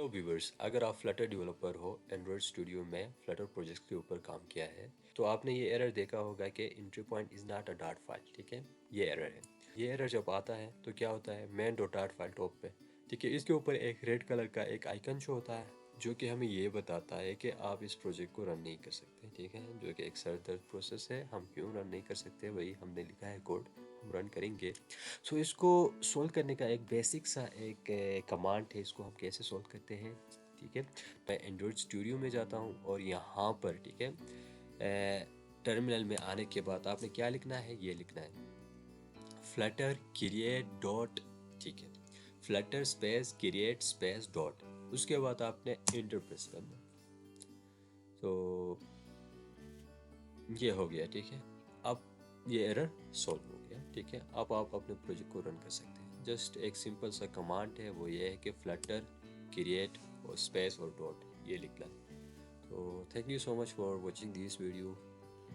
Hello viewers, अगर आप Flutter developer हो, एंड्रॉयड स्टूडियो में फ्लटर प्रोजेक्ट के ऊपर काम किया है तो आपने ये एरर देखा होगा कि entry point is not a dart file. ठीक है, ये एरर है। ये एरर जब आता है तो क्या होता है, main dot dart file top पे, ठीक है, इसके ऊपर एक रेड कलर का एक आइकन शो होता है जो कि हमें ये बताता है कि आप इस प्रोजेक्ट को रन नहीं कर सकते। ठीक है, जो कि एक सर दर्द प्रोसेस है। हम क्यों रन नहीं कर सकते, वही हमने लिखा है कोड, हम रन करेंगे। सो इसको सोल्व करने का एक बेसिक सा एक कमांड है, इसको हम कैसे सोल्व करते हैं। ठीक है, मैं एंड्रॉयड स्टूडियो में जाता हूँ और यहाँ पर, ठीक है, टर्मिनल में आने के बाद आपने क्या लिखना है, ये लिखना है फ्लटर क्रिएट डॉट, ठीक है, Flutter space create space dot, उसके बाद आपने इंटर प्रेस करना। तो ये हो गया। ठीक है, अब ये एरर सॉल्व हो गया। ठीक है, अब आप अपने प्रोजेक्ट को रन कर सकते हैं। जस्ट एक सिंपल सा कमांड है, वो ये है कि फ्लटर क्रिएट और स्पेस और डॉट, ये लिखना है। तो thank you so much for watching this video.